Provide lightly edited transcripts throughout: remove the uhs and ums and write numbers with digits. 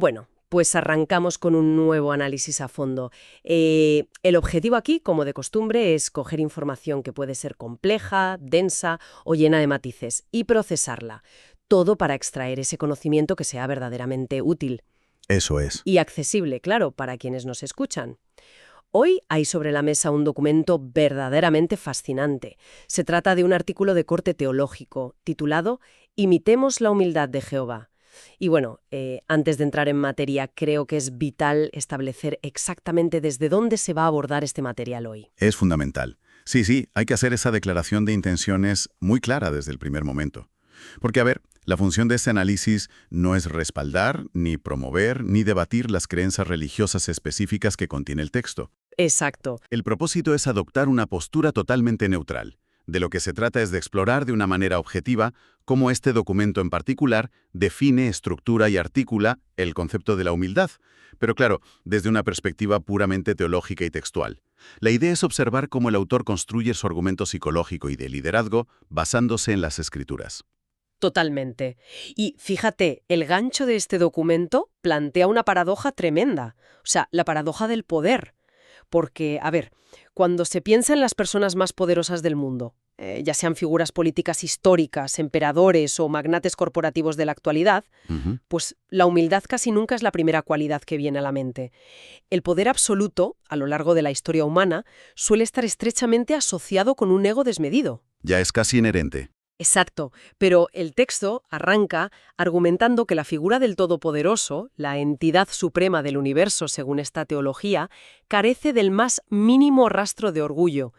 Bueno, pues arrancamos con un nuevo análisis a fondo. El objetivo aquí, como de costumbre, es coger información que puede ser compleja, densa o llena de matices y procesarla. Todo para extraer ese conocimiento que sea verdaderamente útil. Eso es. Y accesible, claro, para quienes nos escuchan. Hoy hay sobre la mesa un documento verdaderamente fascinante. Se trata de un artículo de corte teológico titulado Imitemos la humildad de Jehová. Y bueno, antes de entrar en materia, creo que es vital establecer exactamente desde dónde se va a abordar este material hoy. Es fundamental. Sí, hay que hacer esa declaración de intenciones muy clara desde el primer momento. Porque, a ver, la función de este análisis no es respaldar, ni promover, ni debatir las creencias religiosas específicas que contiene el texto. Exacto. El propósito es adoptar una postura totalmente neutral. De lo que se trata es de explorar de una manera objetiva cómo este documento en particular define, estructura y articula el concepto de la humildad, pero claro, desde una perspectiva puramente teológica y textual. La idea es observar cómo el autor construye su argumento psicológico y de liderazgo basándose en las escrituras. Totalmente. Y fíjate, el gancho de este documento plantea una paradoja tremenda. O sea, la paradoja del poder. Porque, a ver, cuando se piensa en las personas más poderosas del mundo, ya sean figuras políticas históricas, emperadores o magnates corporativos de la actualidad, Ujú. pues la humildad casi nunca es la primera cualidad que viene a la mente. El poder absoluto, a lo largo de la historia humana, suele estar estrechamente asociado con un ego desmedido. Ya es casi inherente. Exacto, pero el texto arranca argumentando que la figura del Todopoderoso, la entidad suprema del universo según esta teología, carece del más mínimo rastro de orgullo.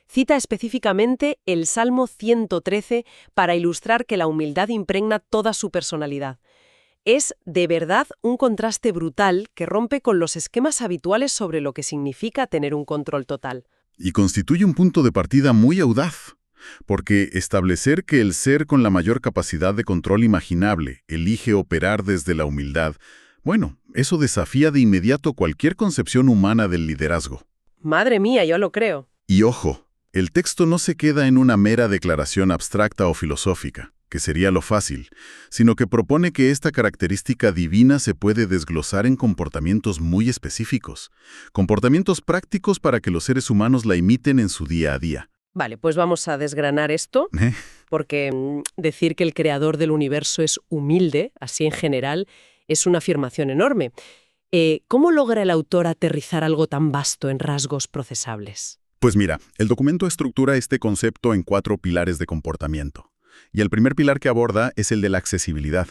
Cita específicamente el Salmo 113 para ilustrar que la humildad impregna toda su personalidad. Es, de verdad, un contraste brutal que rompe con los esquemas habituales sobre lo que significa tener un control total. Y constituye un punto de partida muy audaz, porque establecer que el ser con la mayor capacidad de control imaginable elige operar desde la humildad, bueno, eso desafía de inmediato cualquier concepción humana del liderazgo. Madre mía, yo lo creo. Y ojo, el texto no se queda en una mera declaración abstracta o filosófica, que sería lo fácil, sino que propone que esta característica divina se puede desglosar en comportamientos muy específicos, comportamientos prácticos para que los seres humanos la imiten en su día a día. Vale, pues vamos a desgranar esto, porque decir que el creador del universo es humilde, así en general, es una afirmación enorme. ¿Cómo logra el autor aterrizar algo tan vasto en rasgos procesables? Pues mira, el documento estructura este concepto en 4 pilares de comportamiento. Y el primer pilar que aborda es el de la accesibilidad.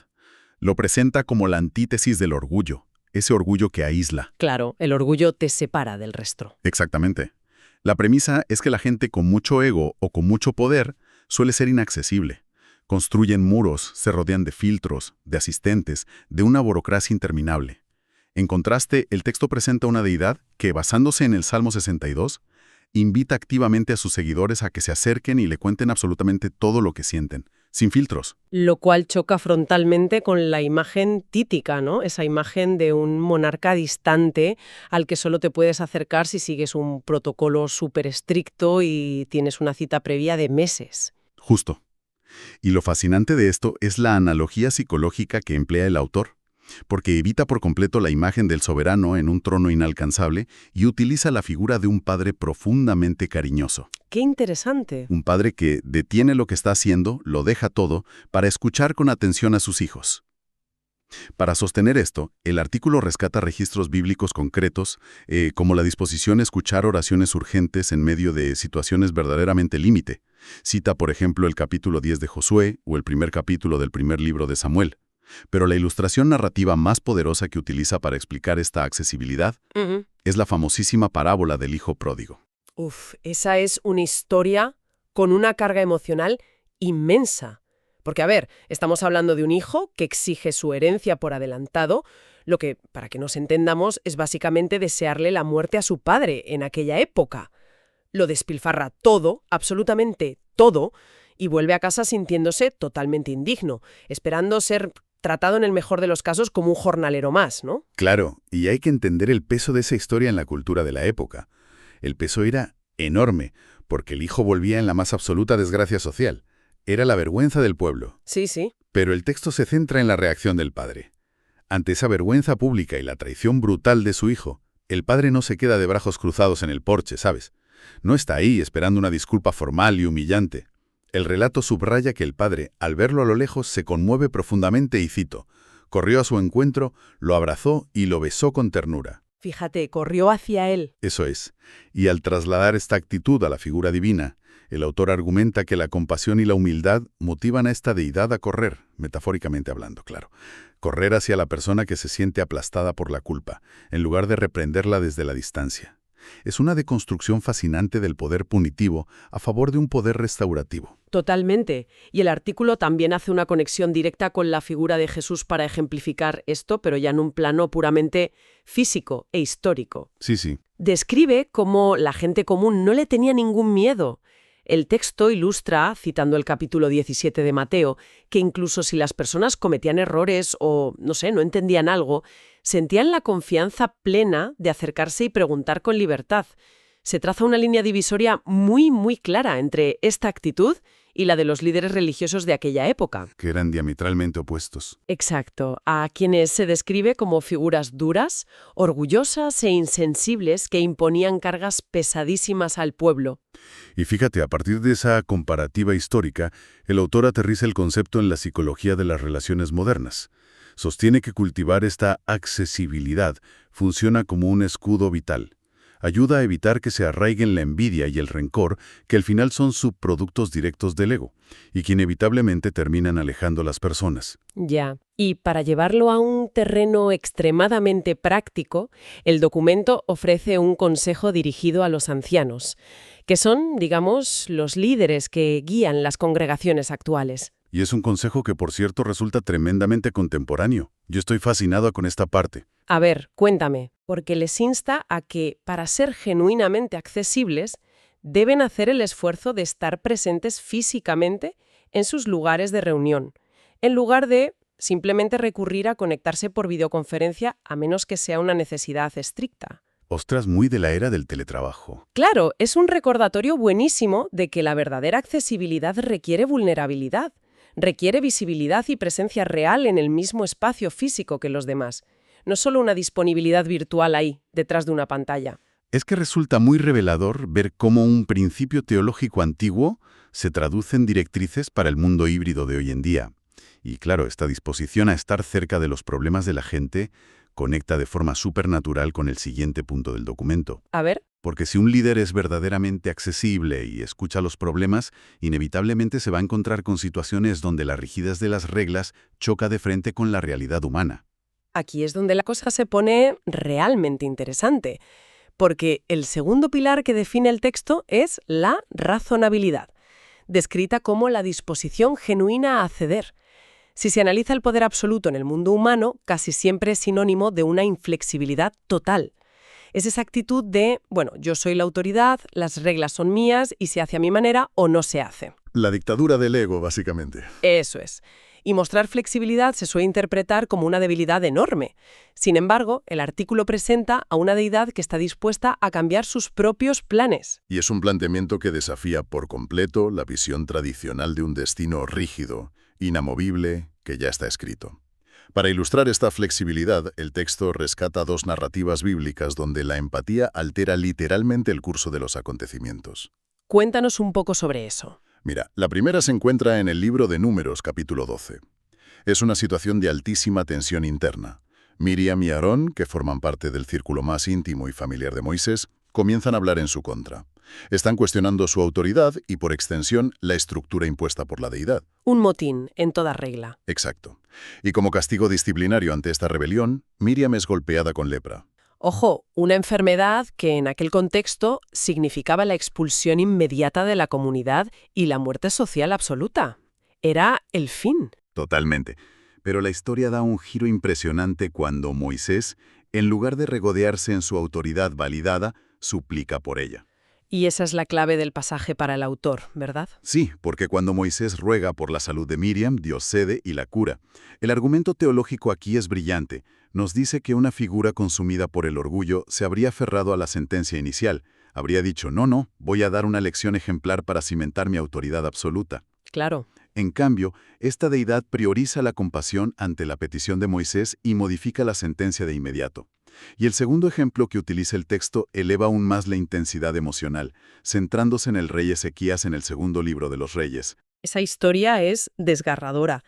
Lo presenta como la antítesis del orgullo, ese orgullo que aísla. Claro, el orgullo te separa del resto. Exactamente. La premisa es que la gente con mucho ego o con mucho poder suele ser inaccesible. Construyen muros, se rodean de filtros, de asistentes, de una burocracia interminable. En contraste, el texto presenta una deidad que, basándose en el Salmo 62, invita activamente a sus seguidores a que se acerquen y le cuenten absolutamente todo lo que sienten, sin filtros. Lo cual choca frontalmente con la imagen títica, ¿no? Esa imagen de un monarca distante al que solo te puedes acercar si sigues un protocolo súper estricto y tienes una cita previa de meses. Justo. Y lo fascinante de esto es la analogía psicológica que emplea el autor, porque evita por completo la imagen del soberano en un trono inalcanzable y utiliza la figura de un padre profundamente cariñoso. ¡Qué interesante! Un padre que detiene lo que está haciendo, lo deja todo, para escuchar con atención a sus hijos. Para sostener esto, el artículo rescata registros bíblicos concretos, como la disposición a escuchar oraciones urgentes en medio de situaciones verdaderamente límite. Cita, por ejemplo, el capítulo 10 de Josué o el primer capítulo del primer libro de Samuel. Pero la ilustración narrativa más poderosa que utiliza para explicar esta accesibilidad es la famosísima parábola del hijo pródigo. Esa es una historia con una carga emocional inmensa. Porque, a ver, estamos hablando de un hijo que exige su herencia por adelantado, lo que, para que nos entendamos, es básicamente desearle la muerte a su padre en aquella época. Lo despilfarra todo, absolutamente todo, y vuelve a casa sintiéndose totalmente indigno, esperando ser tratado en el mejor de los casos como un jornalero más, ¿no? Claro, y hay que entender el peso de esa historia en la cultura de la época. El peso era enorme, porque el hijo volvía en la más absoluta desgracia social. Era la vergüenza del pueblo. Sí. Pero el texto se centra en la reacción del padre. Ante esa vergüenza pública y la traición brutal de su hijo, el padre no se queda de brazos cruzados en el porche, ¿sabes? No está ahí esperando una disculpa formal y humillante. El relato subraya que el padre, al verlo a lo lejos, se conmueve profundamente y cito, corrió a su encuentro, lo abrazó y lo besó con ternura. Fíjate, corrió hacia él. Eso es. Y al trasladar esta actitud a la figura divina, el autor argumenta que la compasión y la humildad motivan a esta deidad a correr, metafóricamente hablando, claro. Correr hacia la persona que se siente aplastada por la culpa, en lugar de reprenderla desde la distancia. Es una deconstrucción fascinante del poder punitivo a favor de un poder restaurativo. Totalmente. Y el artículo también hace una conexión directa con la figura de Jesús para ejemplificar esto, pero ya en un plano puramente físico e histórico. Sí. Describe cómo la gente común no le tenía ningún miedo. El texto ilustra, citando el capítulo 17 de Mateo, que incluso si las personas cometían errores o, no entendían algo, sentían la confianza plena de acercarse y preguntar con libertad. Se traza una línea divisoria muy, muy clara entre esta actitud y la de los líderes religiosos de aquella época. Que eran diametralmente opuestos. Exacto, a quienes se describe como figuras duras, orgullosas e insensibles que imponían cargas pesadísimas al pueblo. Y fíjate, a partir de esa comparativa histórica, el autor aterriza el concepto en la psicología de las relaciones modernas. Sostiene que cultivar esta accesibilidad funciona como un escudo vital. Ayuda a evitar que se arraiguen la envidia y el rencor, que al final son subproductos directos del ego, y que inevitablemente terminan alejando a las personas. Ya. Y para llevarlo a un terreno extremadamente práctico, el documento ofrece un consejo dirigido a los ancianos, que son, digamos, los líderes que guían las congregaciones actuales. Y es un consejo que, por cierto, resulta tremendamente contemporáneo. Yo estoy fascinado con esta parte. A ver, cuéntame, porque les insta a que, para ser genuinamente accesibles, deben hacer el esfuerzo de estar presentes físicamente en sus lugares de reunión, en lugar de simplemente recurrir a conectarse por videoconferencia a menos que sea una necesidad estricta. Ostras, muy de la era del teletrabajo. Claro, es un recordatorio buenísimo de que la verdadera accesibilidad requiere vulnerabilidad, requiere visibilidad y presencia real en el mismo espacio físico que los demás. No solo una disponibilidad virtual ahí, detrás de una pantalla. Es que resulta muy revelador ver cómo un principio teológico antiguo se traduce en directrices para el mundo híbrido de hoy en día. Y claro, esta disposición a estar cerca de los problemas de la gente conecta de forma supernatural con el siguiente punto del documento. A ver. Porque si un líder es verdaderamente accesible y escucha los problemas, inevitablemente se va a encontrar con situaciones donde la rigidez de las reglas choca de frente con la realidad humana. Aquí es donde la cosa se pone realmente interesante, porque el segundo pilar que define el texto es la razonabilidad, descrita como la disposición genuina a ceder. Si se analiza el poder absoluto en el mundo humano, casi siempre es sinónimo de una inflexibilidad total. Es esa actitud de, yo soy la autoridad, las reglas son mías y se hace a mi manera o no se hace. La dictadura del ego, básicamente. Eso es. Y mostrar flexibilidad se suele interpretar como una debilidad enorme. Sin embargo, el artículo presenta a una deidad que está dispuesta a cambiar sus propios planes. Y es un planteamiento que desafía por completo la visión tradicional de un destino rígido, inamovible, que ya está escrito. Para ilustrar esta flexibilidad, el texto rescata dos narrativas bíblicas donde la empatía altera literalmente el curso de los acontecimientos. Cuéntanos un poco sobre eso. Mira, la primera se encuentra en el libro de Números, capítulo 12. Es una situación de altísima tensión interna. Miriam y Aarón, que forman parte del círculo más íntimo y familiar de Moisés, comienzan a hablar en su contra. Están cuestionando su autoridad y, por extensión, la estructura impuesta por la deidad. Un motín, en toda regla. Exacto. Y como castigo disciplinario ante esta rebelión, Miriam es golpeada con lepra. Ojo, una enfermedad que en aquel contexto significaba la expulsión inmediata de la comunidad y la muerte social absoluta. Era el fin. Totalmente. Pero la historia da un giro impresionante cuando Moisés, en lugar de regodearse en su autoridad validada, suplica por ella. Y esa es la clave del pasaje para el autor, ¿verdad? Sí, porque cuando Moisés ruega por la salud de Miriam, Dios cede y la cura. El argumento teológico aquí es brillante. Nos dice que una figura consumida por el orgullo se habría aferrado a la sentencia inicial. Habría dicho, no, voy a dar una lección ejemplar para cimentar mi autoridad absoluta. Claro. En cambio, esta deidad prioriza la compasión ante la petición de Moisés y modifica la sentencia de inmediato. Y el segundo ejemplo que utiliza el texto eleva aún más la intensidad emocional, centrándose en el rey Ezequías en el segundo libro de los Reyes. Esa historia es desgarradora.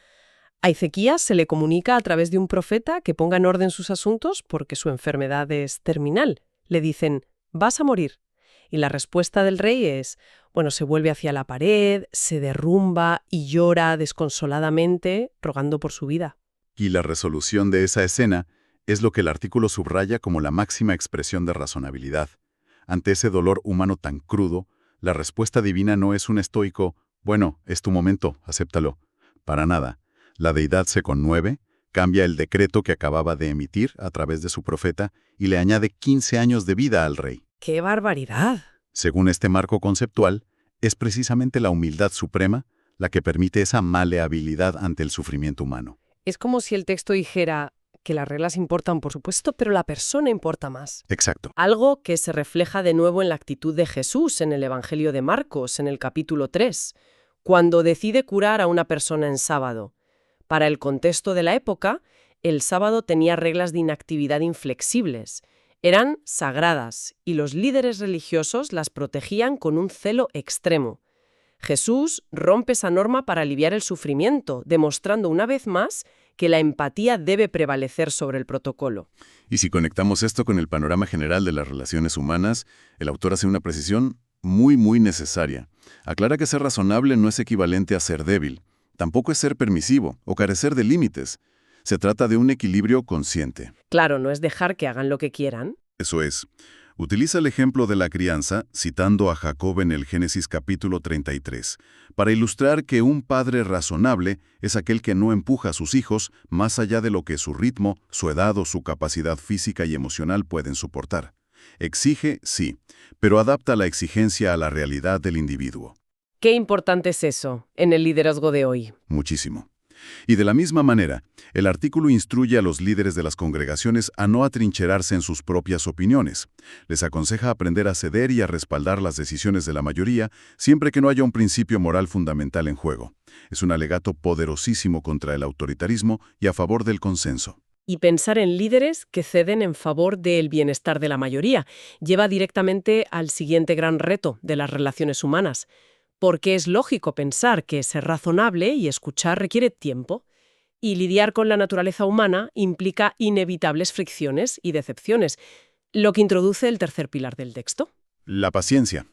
A Ezequías se le comunica a través de un profeta que ponga en orden sus asuntos porque su enfermedad es terminal. Le dicen, vas a morir. Y la respuesta del rey es, bueno, se vuelve hacia la pared, se derrumba y llora desconsoladamente, rogando por su vida. Y la resolución de esa escena es lo que el artículo subraya como la máxima expresión de razonabilidad. Ante ese dolor humano tan crudo, la respuesta divina no es un estoico, bueno, es tu momento, acéptalo. Para nada. La deidad se conmueve, cambia el decreto que acababa de emitir a través de su profeta y le añade 15 años de vida al rey. ¡Qué barbaridad! Según este marco conceptual, es precisamente la humildad suprema la que permite esa maleabilidad ante el sufrimiento humano. Es como si el texto dijera que las reglas importan, por supuesto, pero la persona importa más. Exacto. Algo que se refleja de nuevo en la actitud de Jesús en el Evangelio de Marcos, en el capítulo 3, cuando decide curar a una persona en sábado. Para el contexto de la época, el sábado tenía reglas de inactividad inflexibles. Eran sagradas y los líderes religiosos las protegían con un celo extremo. Jesús rompe esa norma para aliviar el sufrimiento, demostrando una vez más que la empatía debe prevalecer sobre el protocolo. Y si conectamos esto con el panorama general de las relaciones humanas, el autor hace una precisión muy necesaria. Aclara que ser razonable no es equivalente a ser débil. Tampoco es ser permisivo o carecer de límites. Se trata de un equilibrio consciente. Claro, no es dejar que hagan lo que quieran. Eso es. Utiliza el ejemplo de la crianza, citando a Jacob en el Génesis capítulo 33, para ilustrar que un padre razonable es aquel que no empuja a sus hijos más allá de lo que su ritmo, su edad o su capacidad física y emocional pueden soportar. Exige, sí, pero adapta la exigencia a la realidad del individuo. Qué importante es eso en el liderazgo de hoy. Muchísimo. Y de la misma manera, el artículo instruye a los líderes de las congregaciones a no atrincherarse en sus propias opiniones. Les aconseja aprender a ceder y a respaldar las decisiones de la mayoría, siempre que no haya un principio moral fundamental en juego. Es un alegato poderosísimo contra el autoritarismo y a favor del consenso. Y pensar en líderes que ceden en favor del bienestar de la mayoría lleva directamente al siguiente gran reto de las relaciones humanas. Porque es lógico pensar que ser razonable y escuchar requiere tiempo, y lidiar con la naturaleza humana implica inevitables fricciones y decepciones, lo que introduce el tercer pilar del texto. La paciencia.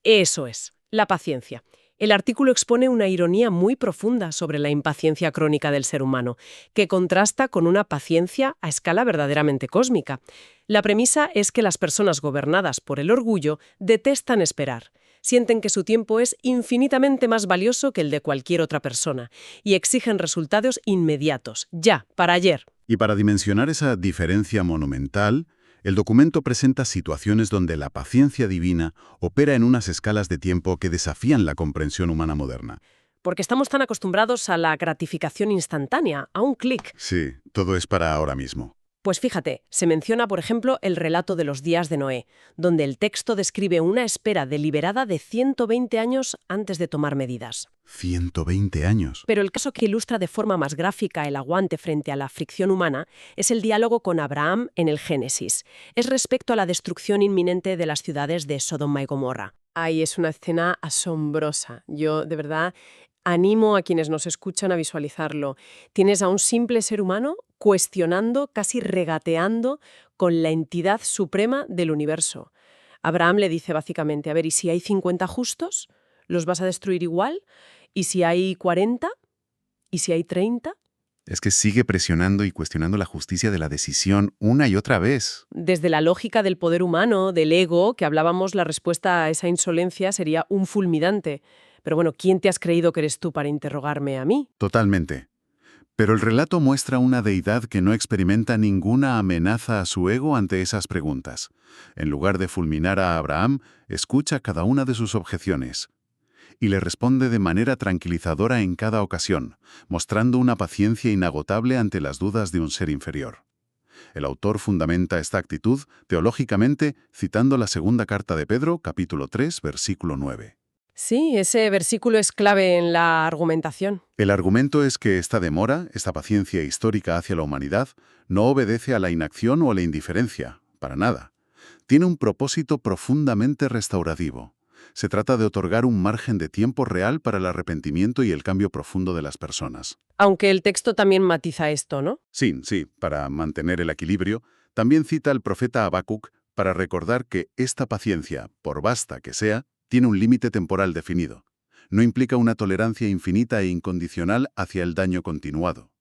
Eso es, la paciencia. El artículo expone una ironía muy profunda sobre la impaciencia crónica del ser humano, que contrasta con una paciencia a escala verdaderamente cósmica. La premisa es que las personas gobernadas por el orgullo detestan esperar. Sienten que su tiempo es infinitamente más valioso que el de cualquier otra persona y exigen resultados inmediatos, ya, para ayer. Y para dimensionar esa diferencia monumental, el documento presenta situaciones donde la paciencia divina opera en unas escalas de tiempo que desafían la comprensión humana moderna. Porque estamos tan acostumbrados a la gratificación instantánea, a un clic. Sí, todo es para ahora mismo. Pues fíjate, se menciona, por ejemplo, el relato de los días de Noé, donde el texto describe una espera deliberada de 120 años antes de tomar medidas. 120 años. Pero el caso que ilustra de forma más gráfica el aguante frente a la fricción humana es el diálogo con Abraham en el Génesis. Es respecto a la destrucción inminente de las ciudades de Sodoma y Gomorra. Ay, es una escena asombrosa. Yo, de verdad, animo a quienes nos escuchan a visualizarlo. Tienes a un simple ser humano cuestionando, casi regateando con la entidad suprema del universo. Abraham le dice básicamente, a ver, ¿y si hay 50 justos? ¿Los vas a destruir igual? ¿Y si hay 40? ¿Y si hay 30? Es que sigue presionando y cuestionando la justicia de la decisión una y otra vez. Desde la lógica del poder humano, del ego, que hablábamos, la respuesta a esa insolencia sería un fulminante. Pero bueno, ¿quién te has creído que eres tú para interrogarme a mí? Totalmente. Pero el relato muestra una deidad que no experimenta ninguna amenaza a su ego ante esas preguntas. En lugar de fulminar a Abraham, escucha cada una de sus objeciones y le responde de manera tranquilizadora en cada ocasión, mostrando una paciencia inagotable ante las dudas de un ser inferior. El autor fundamenta esta actitud teológicamente citando la segunda carta de Pedro, capítulo 3, versículo 9. Sí, ese versículo es clave en la argumentación. El argumento es que esta demora, esta paciencia histórica hacia la humanidad, no obedece a la inacción o a la indiferencia, para nada. Tiene un propósito profundamente restaurativo. Se trata de otorgar un margen de tiempo real para el arrepentimiento y el cambio profundo de las personas. Aunque el texto también matiza esto, ¿no? Sí, para mantener el equilibrio, también cita al profeta Habacuc para recordar que esta paciencia, por vasta que sea, tiene un límite temporal definido. No implica una tolerancia infinita e incondicional hacia el daño continuado.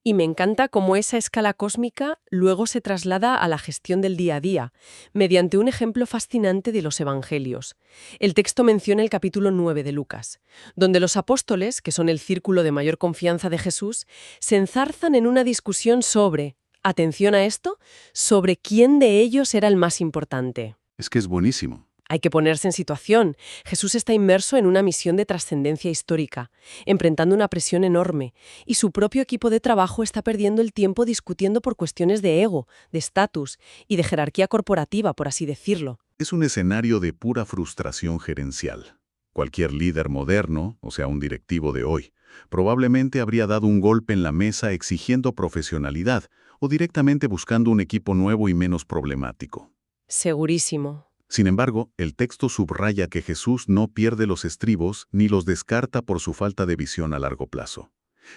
Y me encanta cómo esa escala cósmica luego se traslada a la gestión del día a día, mediante un ejemplo fascinante de los evangelios. El texto menciona el capítulo 9 de Lucas, donde los apóstoles, que son el círculo de mayor confianza de Jesús, se enzarzan en una discusión sobre, atención a esto, sobre quién de ellos era el más importante. Es que es buenísimo. Hay que ponerse en situación. Jesús está inmerso en una misión de trascendencia histórica, enfrentando una presión enorme, y su propio equipo de trabajo está perdiendo el tiempo discutiendo por cuestiones de ego, de estatus y de jerarquía corporativa, por así decirlo. Es un escenario de pura frustración gerencial. Cualquier líder moderno, o sea, un directivo de hoy, probablemente habría dado un golpe en la mesa exigiendo profesionalidad o directamente buscando un equipo nuevo y menos problemático. Segurísimo. Sin embargo, el texto subraya que Jesús no pierde los estribos ni los descarta por su falta de visión a largo plazo.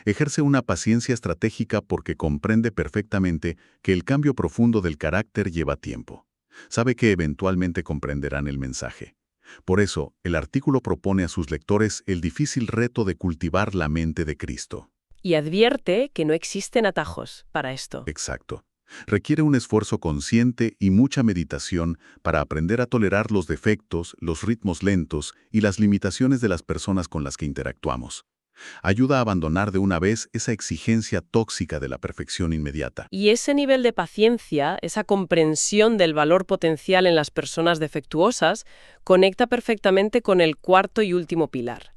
Ejerce una paciencia estratégica porque comprende perfectamente que el cambio profundo del carácter lleva tiempo. Sabe que eventualmente comprenderán el mensaje. Por eso, el artículo propone a sus lectores el difícil reto de cultivar la mente de Cristo. Y advierte que no existen atajos para esto. Exacto. Requiere un esfuerzo consciente y mucha meditación para aprender a tolerar los defectos, los ritmos lentos y las limitaciones de las personas con las que interactuamos. Ayuda a abandonar de una vez esa exigencia tóxica de la perfección inmediata. Y ese nivel de paciencia, esa comprensión del valor potencial en las personas defectuosas, conecta perfectamente con el cuarto y último pilar.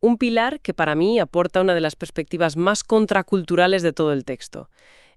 Un pilar que para mí aporta una de las perspectivas más contraculturales de todo el texto.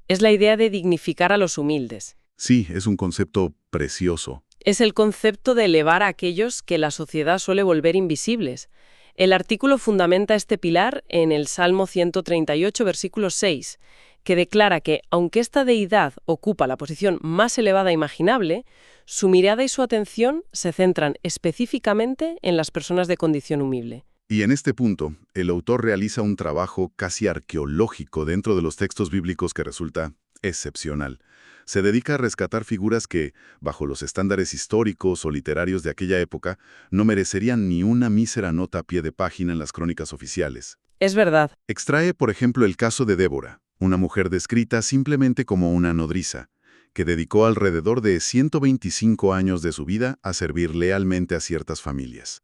Es la idea de dignificar a los humildes. Sí, es un concepto precioso. Es el concepto de elevar a aquellos que la sociedad suele volver invisibles. El artículo fundamenta este pilar en el Salmo 138, versículo 6, que declara que, aunque esta deidad ocupa la posición más elevada imaginable, su mirada y su atención se centran específicamente en las personas de condición humilde. Y en este punto, el autor realiza un trabajo casi arqueológico dentro de los textos bíblicos que resulta excepcional. Se dedica a rescatar figuras que, bajo los estándares históricos o literarios de aquella época, no merecerían ni una mísera nota a pie de página en las crónicas oficiales. Es verdad. Extrae, por ejemplo, el caso de Débora, una mujer descrita simplemente como una nodriza, que dedicó alrededor de 125 años de su vida a servir lealmente a ciertas familias.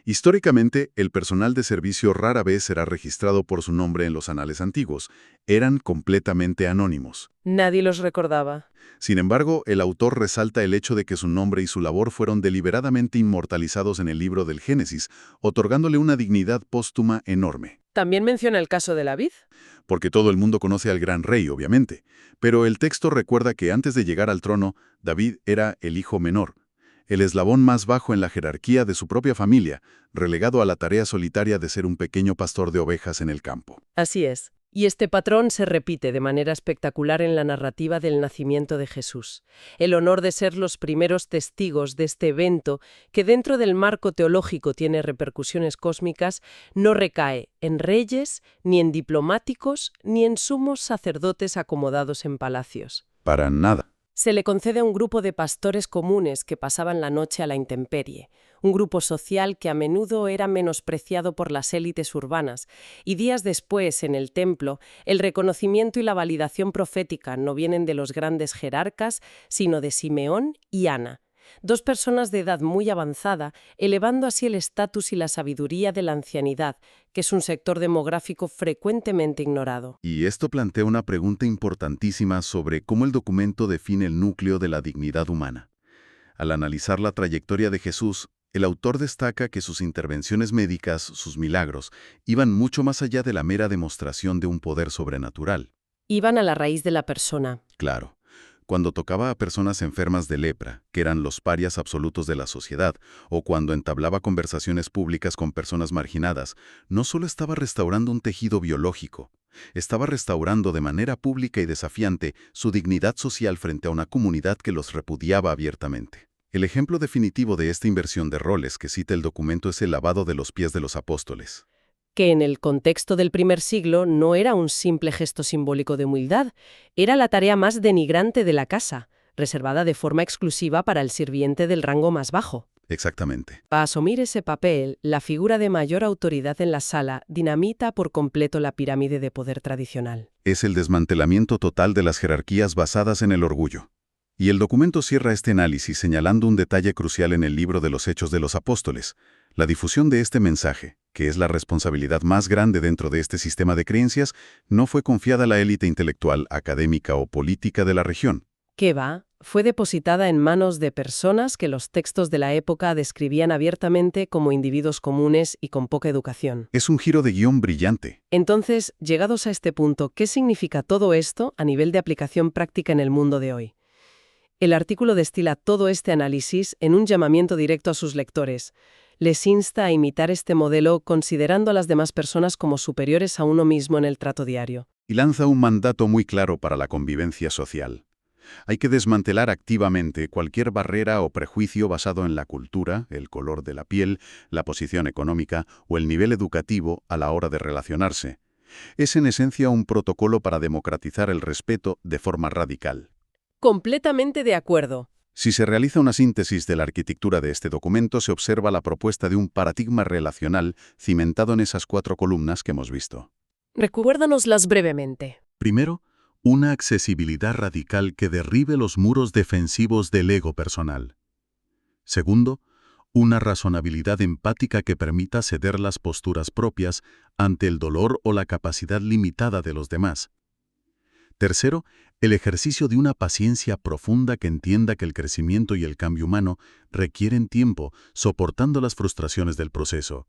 Históricamente, el personal de servicio rara vez será registrado por su nombre en los anales antiguos. Eran completamente anónimos. Nadie los recordaba. Sin embargo, el autor resalta el hecho de que su nombre y su labor fueron deliberadamente inmortalizados en el libro del Génesis, otorgándole una dignidad póstuma enorme. También menciona el caso de David. Porque todo el mundo conoce al gran rey, obviamente. Pero el texto recuerda que antes de llegar al trono, David era el hijo menor, el eslabón más bajo en la jerarquía de su propia familia, relegado a la tarea solitaria de ser un pequeño pastor de ovejas en el campo. Así es. Y este patrón se repite de manera espectacular en la narrativa del nacimiento de Jesús. El honor de ser los primeros testigos de este evento, que dentro del marco teológico tiene repercusiones cósmicas, no recae en reyes, ni en diplomáticos, ni en sumos sacerdotes acomodados en palacios. Para nada. Se le concede a un grupo de pastores comunes que pasaban la noche a la intemperie, un grupo social que a menudo era menospreciado por las élites urbanas, y días después, en el templo, el reconocimiento y la validación profética no vienen de los grandes jerarcas, sino de Simeón y Ana, dos personas de edad muy avanzada, elevando así el estatus y la sabiduría de la ancianidad, que es un sector demográfico frecuentemente ignorado. Y esto plantea una pregunta importantísima sobre cómo el documento define el núcleo de la dignidad humana. Al analizar la trayectoria de Jesús, el autor destaca que sus intervenciones médicas, sus milagros, iban mucho más allá de la mera demostración de un poder sobrenatural. Iban a la raíz de la persona. Claro. cuando tocaba a personas enfermas de lepra, que eran los parias absolutos de la sociedad, o cuando entablaba conversaciones públicas con personas marginadas, no solo estaba restaurando un tejido biológico, estaba restaurando de manera pública y desafiante su dignidad social frente a una comunidad que los repudiaba abiertamente. El ejemplo definitivo de esta inversión de roles que cita el documento es el lavado de los pies de los apóstoles. Que en el contexto del primer siglo no era un simple gesto simbólico de humildad, era la tarea más denigrante de la casa, reservada de forma exclusiva para el sirviente del rango más bajo. Exactamente. Para asumir ese papel, la figura de mayor autoridad en la sala dinamita por completo la pirámide de poder tradicional. Es el desmantelamiento total de las jerarquías basadas en el orgullo. Y el documento cierra este análisis señalando un detalle crucial en el libro de los Hechos de los Apóstoles: la difusión de este mensaje, que es la responsabilidad más grande dentro de este sistema de creencias, no fue confiada a la élite intelectual, académica o política de la región. ¿Qué va? Fue depositada en manos de personas que los textos de la época describían abiertamente como individuos comunes y con poca educación. Es un giro de guión brillante. Entonces, llegados a este punto, ¿qué significa todo esto a nivel de aplicación práctica en el mundo de hoy? El artículo destila todo este análisis en un llamamiento directo a sus lectores. Les insta a imitar este modelo considerando a las demás personas como superiores a uno mismo en el trato diario. Y lanza un mandato muy claro para la convivencia social. Hay que desmantelar activamente cualquier barrera o prejuicio basado en la cultura, el color de la piel, la posición económica o el nivel educativo a la hora de relacionarse. Es en esencia un protocolo para democratizar el respeto de forma radical. Completamente de acuerdo. Si se realiza una síntesis de la arquitectura de este documento, se observa la propuesta de un paradigma relacional cimentado en esas 4 columnas que hemos visto. Recuérdanoslas brevemente. Primero, una accesibilidad radical que derribe los muros defensivos del ego personal. Segundo, una razonabilidad empática que permita ceder las posturas propias ante el dolor o la capacidad limitada de los demás. Tercero, el ejercicio de una paciencia profunda que entienda que el crecimiento y el cambio humano requieren tiempo, soportando las frustraciones del proceso.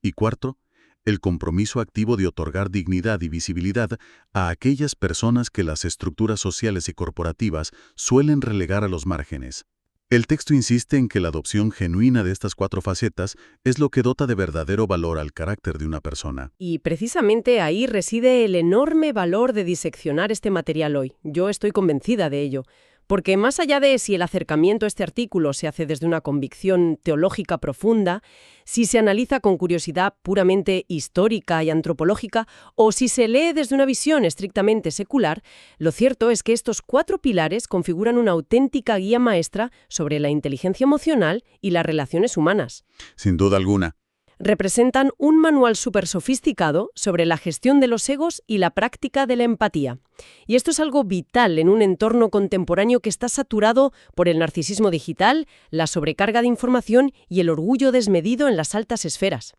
Y cuarto, el compromiso activo de otorgar dignidad y visibilidad a aquellas personas que las estructuras sociales y corporativas suelen relegar a los márgenes. El texto insiste en que la adopción genuina de estas 4 facetas es lo que dota de verdadero valor al carácter de una persona. Y precisamente ahí reside el enorme valor de diseccionar este material hoy. Yo estoy convencida de ello. Porque más allá de si el acercamiento a este artículo se hace desde una convicción teológica profunda, si se analiza con curiosidad puramente histórica y antropológica, o si se lee desde una visión estrictamente secular, lo cierto es que estos 4 pilares configuran una auténtica guía maestra sobre la inteligencia emocional y las relaciones humanas. Sin duda alguna. Representan un manual súper sofisticado sobre la gestión de los egos y la práctica de la empatía. Y esto es algo vital en un entorno contemporáneo que está saturado por el narcisismo digital, la sobrecarga de información y el orgullo desmedido en las altas esferas.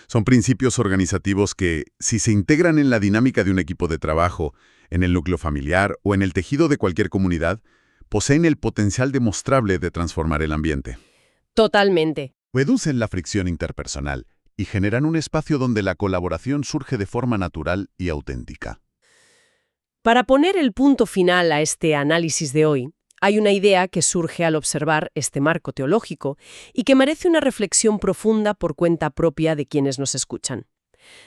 Son principios organizativos que, si se integran en la dinámica de un equipo de trabajo, en el núcleo familiar o en el tejido de cualquier comunidad, poseen el potencial demostrable de transformar el ambiente. Totalmente. Reducen la fricción interpersonal y generan un espacio donde la colaboración surge de forma natural y auténtica. Para poner el punto final a este análisis de hoy, hay una idea que surge al observar este marco teológico y que merece una reflexión profunda por cuenta propia de quienes nos escuchan.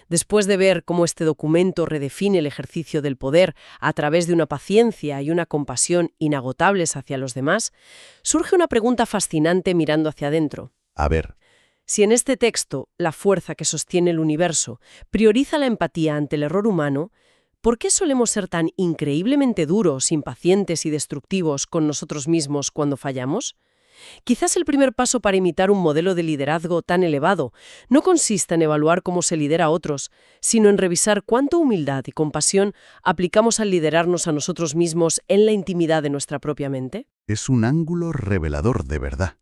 Después de ver cómo este documento redefine el ejercicio del poder a través de una paciencia y una compasión inagotables hacia los demás, surge una pregunta fascinante mirando hacia adentro. A ver. Si en este texto la fuerza que sostiene el universo prioriza la empatía ante el error humano, ¿por qué solemos ser tan increíblemente duros, impacientes y destructivos con nosotros mismos cuando fallamos? Quizás el primer paso para imitar un modelo de liderazgo tan elevado no consista en evaluar cómo se lidera a otros, sino en revisar cuánta humildad y compasión aplicamos al liderarnos a nosotros mismos en la intimidad de nuestra propia mente. Es un ángulo revelador de verdad.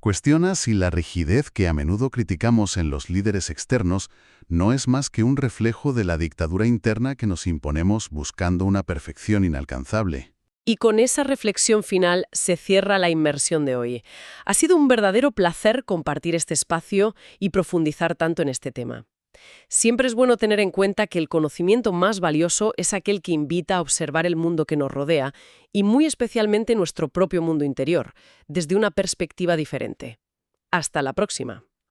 Cuestiona si la rigidez que a menudo criticamos en los líderes externos no es más que un reflejo de la dictadura interna que nos imponemos buscando una perfección inalcanzable. Y con esa reflexión final se cierra la inmersión de hoy. Ha sido un verdadero placer compartir este espacio y profundizar tanto en este tema. Siempre es bueno tener en cuenta que el conocimiento más valioso es aquel que invita a observar el mundo que nos rodea y muy especialmente nuestro propio mundo interior, desde una perspectiva diferente. Hasta la próxima.